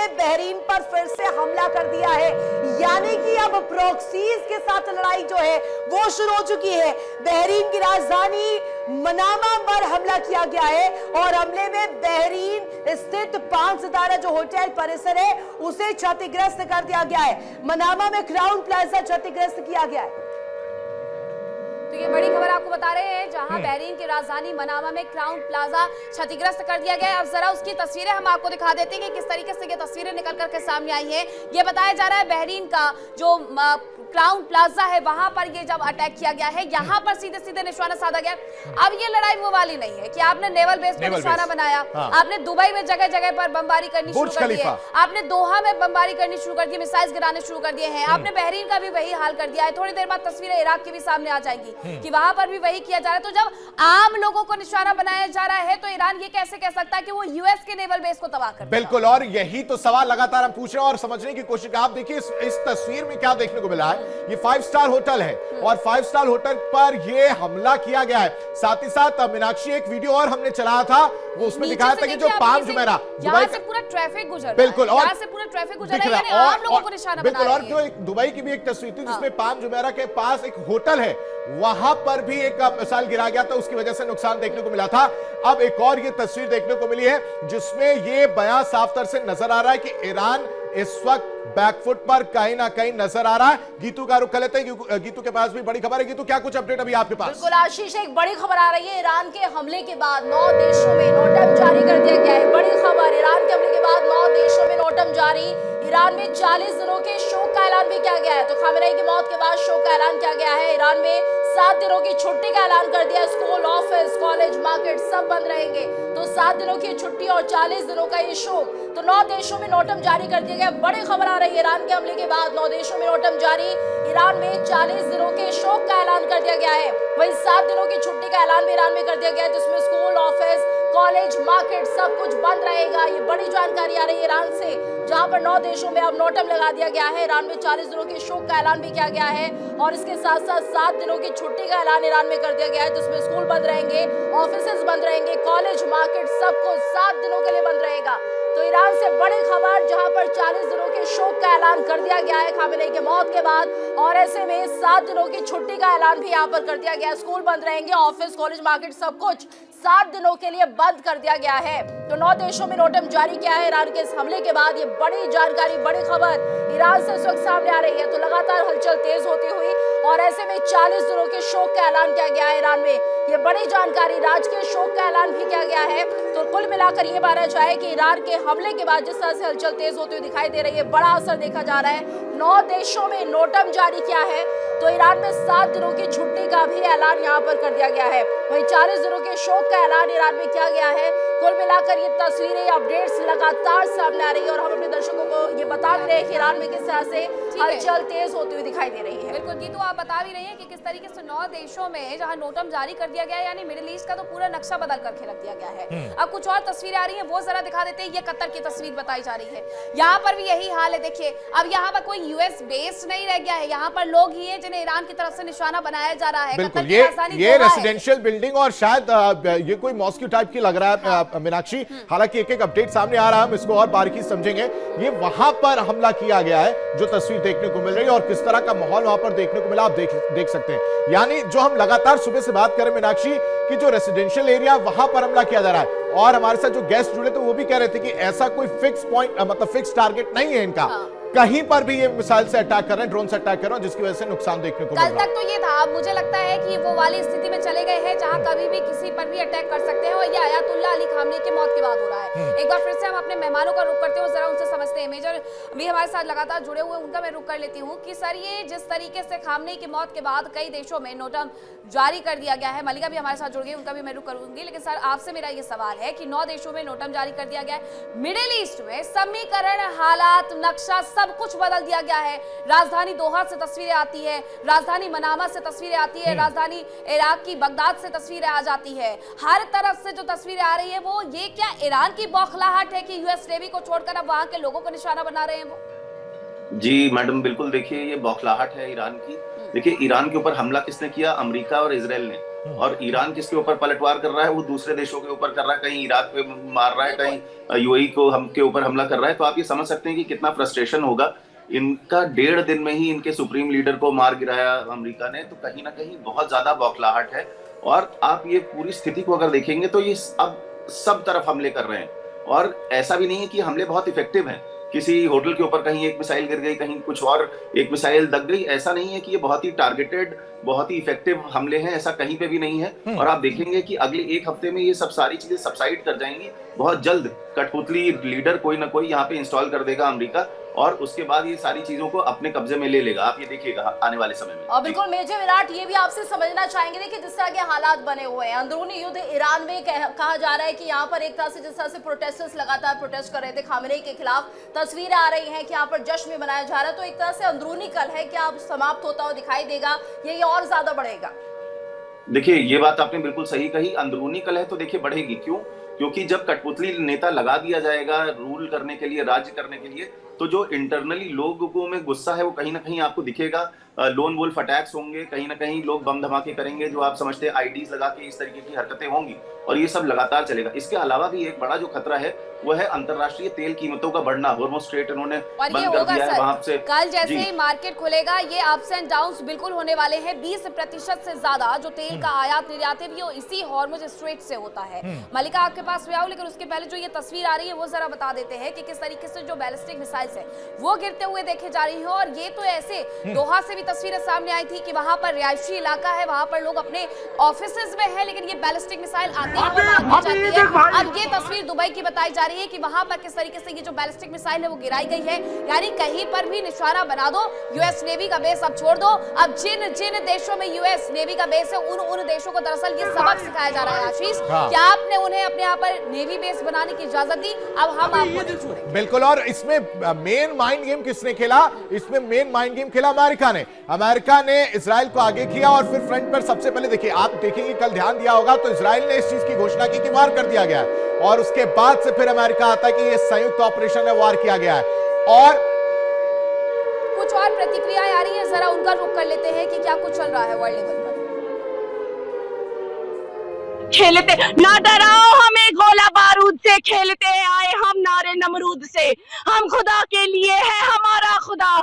ने बहरीन पर फिर से हमला कर दिया है, यानी कि अब प्रॉक्सीज के साथ लड़ाई जो है वो शुरू हो चुकी है। बहरीन की राजधानी मनामा पर हमला किया गया है और हमले में बहरीन स्थित 5 सितारा जो होटल परिसर है उसे क्षतिग्रस्त कर दिया गया है। मनामा में क्राउन प्लाजा क्षतिग्रस्त किया गया है। तो ये बड़ी खबर आपको बता रहे हैं, जहां बहरीन की राजधानी मनामा में क्राउन प्लाजा क्षतिग्रस्त कर दिया गया है। अब जरा उसकी तस्वीरें हम आपको दिखा देते हैं कि किस तरीके से ये तस्वीरें निकल करके सामने आई हैं। ये बताया जा रहा है बहरीन का जो क्राउन प्लाजा है वहां पर ये जब अटैक किया गया है, यहाँ पर सीधे सीधे निशाना साधा गया। अब ये लड़ाई वो वाली नहीं है कि आपने नेवल बेस पर निशाना बनाया, आपने दुबई में जगह जगह पर बमबारी करनी शुरू कर दी है, आपने दोहा में बमबारी करनी शुरू कर दी, मिसाइल गिराने शुरू कर दिए हैं, आपने बहरीन का भी वही हाल कर दिया है। थोड़ी देर बाद तस्वीरें इराक की भी सामने आ जाएंगी कि वहां पर भी वही किया जा रहा है। तो जब आम लोगों को निशाना बनाया जा रहा है तो ईरान ये कैसे कह सकता है कि वो यूएस के नेवल बेस को तबाह कर। बिल्कुल, और यही तो सवाल लगातार हम पूछ रहे हैं और समझने की कोशिश। आप देखिए इस तस्वीर में क्या देखने को मिला है। ये 5 स्टार होटल है और 5 स्टार होटल पर ये हमला किया गया है। साथ ही साथ मीनाक्षी एक वीडियो और हमने चलाया था, वो उसमें दिखाया था कि जो पाम जुमेरा यहाँ से पूरा ट्रैफिक गुजर बिल्कुल और यहाँ से पूरा ट्रैफिक गुजर रहा है, यानी आम लोगों को निशाना बना रही है। और जो एक दुबई की भी एक तस्वीर थी जिसमें पाम जुमेरा के पास एक होटल है, वहां पर भी एक मिसाइल गिरा गया था, उसकी वजह से नुकसान देखने को मिला था। अब एक और ये तस्वीर देखने को मिली है जिसमें ये बयान साफ तौर से नजर आ रहा है कि ईरान इस वक्त बैकफुट पर कहीं ना कहीं नजर आ रहा है। गीतू का रुख कर लेते हैं, गीतू के पास भी बड़ी खबर है। गीतू, क्या कुछ अपडेट अभी आपके पास? बिल्कुल आशीष, एक बड़ी खबर आ रही है। ईरान के हमले के बाद 9 देशों में नोटम जारी कर दिया गया है। बड़ी खबर, ईरान के हमले के बाद 9 देशों में नोटम जारी। ईरान में 40 दिनों के शोक का ऐलान भी किया गया है। तो खामेनेई की मौत के बाद शोक का ऐलान किया गया है। ईरान में 7 दिनों की छुट्टी का ऐलान कर दिया। स्कूल, ऑफिस, कॉलेज, मार्केट सब बंद रहेंगे। तो 7 दिनों की छुट्टी और 40 दिनों का ये शोक। तो 9 देशों में नोटम जारी कर दिया गया। बड़ी खबर आ रही है, ईरान के हमले के बाद 9 देशों में नोटम जारी। ईरान में 40 दिनों के शोक का ऐलान कर दिया गया है। वहीं 7 दिनों की छुट्टी का ऐलान भी ईरान में कर दिया गया है, जिसमें स्कूल, ऑफिस, कॉलेज, मार्केट सब कुछ बंद रहेगा। ये बड़ी जानकारी आ रही है ईरान से, जहां पर 9 देशों में अब नोटम लगा दिया गया है। ईरान में 40 दिनों के शोक का ऐलान भी किया गया है और इसके साथ साथ 7 दिनों की छुट्टी का ऐलान ईरान में कर दिया गया है, जिसमें स्कूल बंद रहेंगे, ऑफिसेज बंद रहेंगे, कॉलेज, मार्केट सब कुछ 7 दिनों के लिए बंद रहेगा। तो ईरान से बड़ी खबर, जहां पर 40 दिनों के शोक का ऐलान कर दिया गया है खामेनेई के मौत के बाद, और ऐसे में 7 दिनों की छुट्टी का ऐलान भी यहाँ पर कर दिया गया है। स्कूल बंद रहेंगे, ऑफिस, कॉलेज, मार्केट सब कुछ 7 दिनों के लिए बंद कर दिया गया है। तो 9 देशों में नोटम जारी किया है ईरान के इस हमले के बाद। ये बड़ी जानकारी, बड़ी खबर ईरान से इस वक्त सामने आ रही है। तो लगातार हलचल तेज होती हुई और ऐसे में 40 दिनों के शोक का ऐलान किया गया है ईरान में। ये बड़ी जानकारी, राजकीय शोक का ऐलान भी किया गया है। तो कुल मिलाकर ये माना जाए कि ईरान के हमले के बाद जिस तरह से हलचल तेज होती हुई दिखाई दे रही है, बड़ा असर देखा जा रहा है। 9 देशों में नोटम जारी किया है। तो ईरान में 7 दिनों की छुट्टी का भी ऐलान यहाँ पर कर दिया गया है। वहीं 40 दिनों के शोक का ऐलान ईरान में किया गया है। कुल मिलाकर ये तस्वीरें, अपडेट्स लगातार सामने आ रही है और हम अपने दर्शकों को ये बता रहे हैं कि ईरान में किस तरह से हलचल तेज होती हुई दिखाई दे रही है। बिल्कुल गीतू, आप बता भी रही हैं कि किस तरीके से 9 देशों में जहां नोटम जारी कर दिया गया है, यानी मिडिल ईस्ट का तो पूरा नक्शा बदल करके रख दिया गया है। अब कुछ और तस्वीरें आ रही हैं, वो जरा दिखा देते हैं। ये कतर की तस्वीर बताई जा रही है, यहाँ पर भी यही हाल है। देखिए, अब यहाँ पर कोई यूएस बेस नहीं रह गया है, यहाँ पर लोग ही हैं जिन्हें ईरान की तरफ से निशाना बनाया जा रहा है। बिल्कुल, ये रेसिडेंशियल बिल्डिंग और शायद ये कोई मॉस्क्यू टाइप की लग रहा है मीनाक्षी। हालांकि एक एक अपडेट सामने आ रहा है, हम इसको और बारीकी समझेंगे। ये वहां पर हमला किया गया है जो तस्वीर देखने को मिल रही है और किस तरह का माहौल वहां पर देखने को मिला, आप देख सकते हैं। यानी जो हम लगातार सुबह से बात करें मीनाक्षी कि जो रेसिडेंशियल एरिया वहां पर हमला किया जा रहा है, और हमारे साथ जो गेस्ट जुड़े थे वो भी कह रहे थे कि ऐसा कोई फिक्स पॉइंट मतलब फिक्स टारगेट नहीं है इनका। कहीं पर भी ये मिसाइल से अटैक कर रहे हैं, ड्रोन से अटैक कर रहे हैं, जिसकी वजह से नुकसान देखने को मिल रहा है। कल तक तो ये था, मुझे लगता है कि वो वाली स्थिति में चले गए हैं जहां कभी भी किसी पर भी अटैक कर सकते हैं, और ये आयतुल्लाह अली खामनेई की मौत के बाद हो रहा है। एक बार फिर से हम अपने मेहमानों का रुख करते हैं, जरा उनसे समझते हैं। मेजर भी हमारे साथ लगातार जुड़े हुए, उनका मैं रुख कर लेती हूँ कि सर, ये जिस तरीके से खामनेई की मौत के बाद कई देशों में नोटम जारी कर दिया गया है, मलिका भी हमारे साथ जुड़ गई, उनका भी मैं रुख करूंगी। लेकिन सर, आपसे मेरा ये सवाल है कि 9 देशों में नोटम जारी कर दिया गया है, मिडिल ईस्ट में समीकरण, हालात, नक्शा सब कुछ बदल दिया गया है। राजधानी दोहा से तस्वीरें आती है, राजधानी मनामा से तस्वीरें आती है, राजधानी इराक की बगदाद से तस्वीरें आ जाती है। हर तरफ से जो तस्वीरें आ रही है, वो ये क्या ईरान की बौखलाहट है कि यूएस नेवी को छोड़कर अब वहां के लोगों को निशाना बना रहे हैं वो? जी मैडम, बिल्कुल। देखिए, ये बौखलाहट है ईरान की। देखिए, ईरान के ऊपर हमला किसने किया? अमेरिका और इजराइल ने। और ईरान किसके ऊपर पलटवार कर रहा है, वो दूसरे देशों के ऊपर कर रहा है, कहीं इराक पे मार रहा है, कहीं यूएई को हम के ऊपर हमला कर रहा है। तो आप ये समझ सकते हैं कि कितना फ्रस्ट्रेशन होगा। इनका 1.5 दिन में ही इनके सुप्रीम लीडर को मार गिराया अमेरिका ने, तो कहीं ना कहीं बहुत ज्यादा बौखलाहट है। और आप ये पूरी स्थिति को अगर देखेंगे तो ये अब सब तरफ हमले कर रहे हैं, और ऐसा भी नहीं है कि हमले बहुत इफेक्टिव हैं। किसी होटल के ऊपर कहीं एक मिसाइल गिर गई, कहीं कुछ और एक मिसाइल दग गई, ऐसा नहीं है कि ये बहुत ही टारगेटेड, बहुत ही इफेक्टिव हमले हैं, ऐसा कहीं पे भी नहीं है। और आप देखेंगे कि अगले 1 हफ्ते में ये सब सारी चीजें सबसाइड कर जाएंगी। बहुत जल्द कठपुतली लीडर कोई ना कोई यहाँ पे इंस्टॉल कर देगा अमेरिका, और उसके बाद ये सारी चीजों को अपने कब्जे में ले लेगा। आप ये देखिएगा आने वाले समय में। और बिल्कुल मेजर विराट, ये भी आपसे समझना चाहेंगे, देखिए जिस तरह के हालात बने हुए हैं, अंदरूनी युद्ध ईरान में कहा जा रहा है कि यहाँ पर एक तरह से जिस तरह से प्रोटेस्टर्स लगातार प्रोटेस्ट कर रहे थे खामेनेई के खिलाफ, तस्वीरें आ रही हैं कि यहाँ पर जश्न भी मनाया जा रहा है, तो एक तरह से अंदरूनी कल है क्या अब समाप्त होता हुआ दिखाई देगा, ये और ज्यादा बढ़ेगा? देखिए, ये बात आपने बिल्कुल सही कही, अंदरूनी कलह तो देखिए बढ़ेगी। क्यों? क्योंकि जब कठपुतली नेता लगा दिया जाएगा रूल करने के लिए, राज्य करने के लिए, तो जो इंटरनली लोगों में गुस्सा है वो कहीं ना कहीं आपको दिखेगा। लोन वोल्फ अटैक्स होंगे, कहीं ना कहीं लोग बम धमाके करेंगे, जो आप समझते हैं आईडीज लगा के इस तरीके की हरकतें होंगी, और ये सब लगातार चलेगा। इसके अलावा भी एक बड़ा जो खतरा है वो है अंतरराष्ट्रीय तेल कीमतों का बढ़ना। हॉर्मुज़ स्ट्रेट इन्होंने बंद कर दिया है वहां से। कल जैसे ही मार्केट खुलेगा ये अप्स एंड डाउन्स बिल्कुल होने वाले हैं। 20% से ज्यादा जो तेल का आयात निर्यात है वो इसी हॉर्मुज़ स्ट्रेट से होता है। मलिका आपके पास में आओ, लेकिन उसके पहले जो ये तस्वीर आ रही है वो जरा बता देते हैं कि किस तरीके से जो बैलिस्टिक मिसाइल्स है वो गिरते हुए देखे जा रही है। और ये तो ऐसे दोहा से भी तस्वीरें सामने आई थी कि वहां पर रिहायशी इलाका है, वहां पर लोग अपने ऑफिसेज में है, लेकिन ये बैलिस्टिक मिसाइल आती है। अब ये तस्वीर दुबई की बताई जा रही है कि वहां पर किस तरीके से ये जो बैलिस्टिक मिसाइल है वो गिराई गई है। यानी कहीं पर भी निशाना बना दो, यूएस नेवी का बेस अब छोड़ दो। अब जिन जिन देशों में यूएस नेवी का बेस है उन देशों को दरअसल ये सबक सिखाया जा रहा है। आशीष, क्या आपने उन्हें अपने यहाँ पर नेवी बेस बनाने की इजाजत दी? अब हम आपको नहीं छोड़ेंगे। बिल्कुल। और इसमें मेन माइंड गेम किसने खेला? इसमें मेन माइंड गेम खेला अमेरिका ने। अमेरिका ने इजराइल को आगे किया, और फिर फ्रंट पर सबसे पहले देखिए, आप देखेंगे कल ध्यान दिया होगा तो इजराइल ने इस चीज की घोषणा की कि वार कर दिया गया है, और उसके बाद से फिर अमेरिका आता है कि ये संयुक्त ऑपरेशन है, वार किया गया है। और कुछ और प्रतिक्रियाएं आ रही है, जरा उनका रुख कर लेते हैं कि क्या कुछ चल रहा है वर्ल्ड लेवल पर। खेलते ना डराओ हमें गोला बारूद से, खेलते आए हम नारे नमरूद से। हम खुदा के लिए है हमारा खुदा,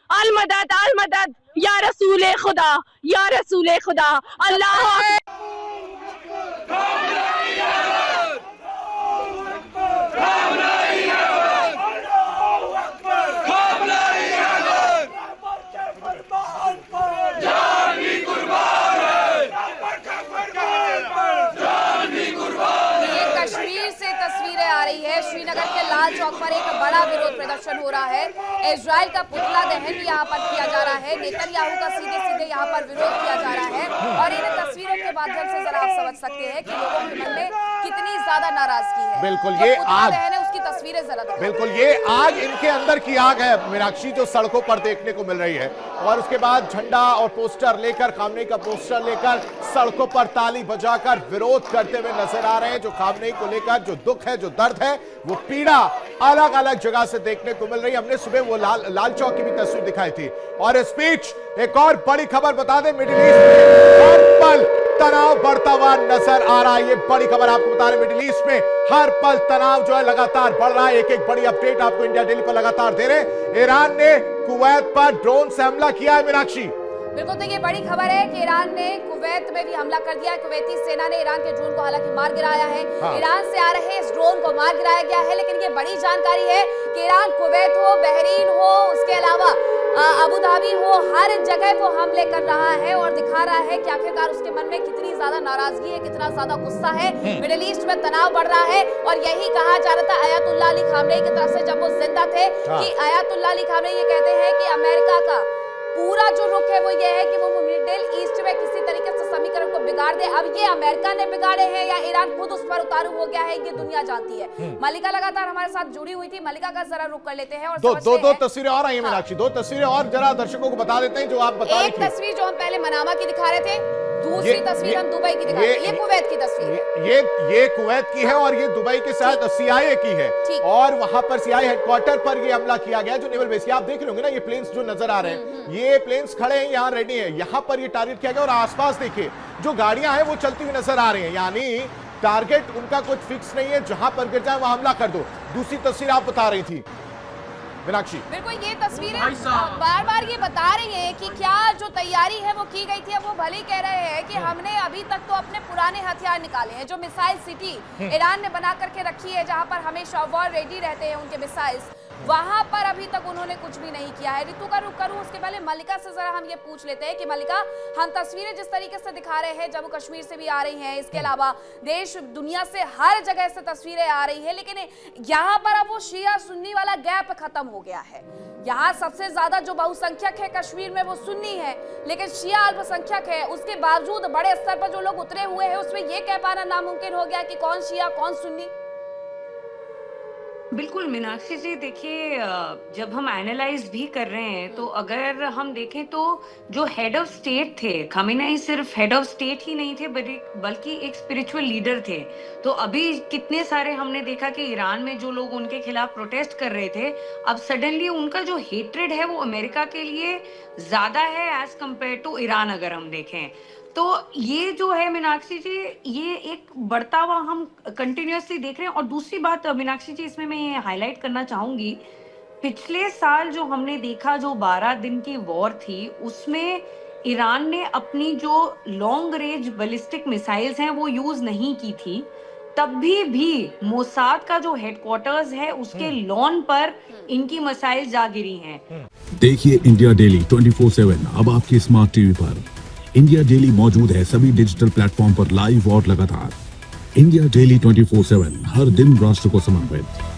अल मदद या रसूले खुदा, या रसूले खुदा। अल्लाह श्रीनगर के लाल चौक पर एक बड़ा विरोध प्रदर्शन हो रहा है। इजराइल का पुतला दहन यहाँ पर किया जा रहा है, नेतन्याहू का सीधे सीधे यहाँ पर विरोध किया जा रहा है। और इन तस्वीरों के माध्यम से जरा आप समझ सकते हैं कि लोगों के मन में कितनी ज्यादा नाराजगी है। बिल्कुल, ये आग दहन है, उसकी तस्वीरें जरा देखो। बिल्कुल, ये आग इनके अंदर की आग है मीनाक्षी, जो सड़कों पर देखने को मिल रही है। और उसके बाद झंडा और पोस्टर लेकर, खामनेई का पोस्टर लेकर सड़कों पर ताली बजाकर विरोध करते हुए नजर आ रहे हैं। जो खामनेई को लेकर जो दुख है, जो दर्द है, वो पीड़ा अलग अलग जगह से देखने को मिल रही है। हमने सुबह वो लाल चौक की भी तस्वीर दिखाई थी। और स्पीच, एक और बड़ी खबर बता दें, मिडिल ईस्ट में हर पल तनाव बढ़ता हुआ नजर आ रहा है। ये बड़ी खबर आपको बता रहे, मिडिल ईस्ट में हर पल तनाव जो है लगातार बढ़ रहा है। एक एक बड़ी अपडेट आपको इंडिया डेली पर लगातार दे रहे हैं। ईरान ने कुवैत पर ड्रोन से हमला किया है मीनाक्षी। बिल्कुल, देखिए बड़ी खबर है कि ईरान ने कुवैत में भी हमला कर दिया है। कुवैती सेना ने ईरान के ड्रोन को हालांकि मार गिराया है। ईरान से आ रहे इस ड्रोन को मार गिराया गया है, लेकिन ये बड़ी जानकारी है कि ईरान कुवैत हो, बहरीन हो, उसके अलावा अबू धाबी हो, हर जगह वो हमले कर रहा है और दिखा रहा है कि आखिरकार उसके मन में कितनी ज्यादा नाराजगी है, कितना ज्यादा गुस्सा है। मिडिल ईस्ट में तनाव बढ़ रहा है, और यही कहा जा रहा था अयातुल्लाह अली खामनेई की तरफ से जब वो जिंदा थे कि अयातुल्लाह अली खामनेई ये कहते हैं कि अमेरिका का पूरा जो रुख है वो ये है कि वो मिडिल ईस्ट में किसी तरीके से समीकरण को बिगाड़ दे। अब ये अमेरिका ने बिगाड़े हैं या ईरान खुद उस पर उतारू हो गया है, ये दुनिया जानती है। मलिका लगातार हमारे साथ जुड़ी हुई थी, मलिका का जरा रुख कर लेते हैं। और दो तस्वीरें और आई हैं मीनाक्षी, 2 तस्वीरें और जरा दर्शकों को बता देते हैं जो आप बता रही थी। एक तस्वीर जो हम पहले मनामा की दिखा रहे थे, दूसरी तस्वीर हम दुबई की दिखा रहे हैं, ये कुवैत की तस्वीर है। ये कुवैत की है और ये दुबई के साथ CIA की है, और वहां पर CIA हेडक्वार्टर पर ये हमला किया गया जो नेवल बेस। आप देख रहे होंगे ना, ये प्लेन्स जो नजर आ रहे हैं, ये प्लेन्स खड़े हैं यहाँ, रेडी है, यहाँ पर ये टारगेट किया गया। और आसपास देखिए जो गाड़ियां हैं वो चलती हुई नजर आ रही हैं, यानी टारगेट उनका कुछ फिक्स नहीं है, जहां पर गिर जाए वहां हमला कर दो। दूसरी तस्वीर आप बता रही थी मीनाक्षी। बिल्कुल, ये तस्वीरें बार बार ये बता रही हैं कि क्या जो तैयारी है वो की गई थी। अब वो भले ही कह रहे हैं कि हमने अभी तक तो अपने पुराने हथियार निकाले हैं, जो मिसाइल सिटी ईरान ने बना करके रखी है, जहां पर हमेशा वॉर रेडी रहते हैं उनके मिसाइल्स, वहां पर अभी तक उन्होंने कुछ भी नहीं किया है। ऋतु का रुख करूं उसके पहले मल्लिका से जरा हम ये पूछ लेते हैं कि मल्लिका, हम तस्वीरें जिस तरीके से दिखा रहे हैं जम्मू कश्मीर से भी आ रही हैं, इसके अलावा देश दुनिया से हर जगह से तस्वीरें आ रही है, लेकिन यहाँ पर अब वो शिया सुन्नी वाला गैप खत्म हो गया है। यहाँ सबसे ज्यादा जो बहुसंख्यक है कश्मीर में वो सुन्नी है, लेकिन शिया अल्पसंख्यक है। उसके बावजूद बड़े स्तर पर जो लोग उतरे हुए हैं उसमें ये कह पाना नामुमकिन हो गया कि कौन शिया कौन सुन्नी। बिल्कुल मीनाक्षी जी, देखिए जब हम एनालाइज भी कर रहे हैं तो अगर हम देखें तो जो हेड ऑफ स्टेट थे, खamenei सिर्फ हेड ऑफ स्टेट ही नहीं थे बल्कि एक स्पिरिचुअल लीडर थे। तो अभी कितने सारे हमने देखा कि ईरान में जो लोग उनके खिलाफ प्रोटेस्ट कर रहे थे, अब सडनली उनका जो हेट्रेड है वो अमेरिका के लिए ज्यादा है एज कंपेयर टू ईरान। अगर हम देखें तो ये जो है मीनाक्षी जी, ये एक बढ़ता हुआ हम कंटिन्यूअसली देख रहे हैं। और दूसरी बात मीनाक्षी जी, इसमें मैं ये हाईलाइट करना चाहूंगी, पिछले साल जो हमने देखा जो 12 दिन की वॉर थी, उसमें ईरान ने अपनी जो लॉन्ग रेंज बैलिस्टिक मिसाइल्स हैं वो यूज नहीं की थी। तब भी मोसाद का जो हेडक्वार्टर्स है उसके लॉन पर इनकी मिसाइल जा गिरी हैं। देखिए इंडिया डेली 24/7 अब आपके स्मार्ट टीवी पर। इंडिया डेली मौजूद है सभी डिजिटल प्लेटफॉर्म पर लाइव और लगातार। इंडिया डेली 24/7 हर दिन राष्ट्र को समर्पित।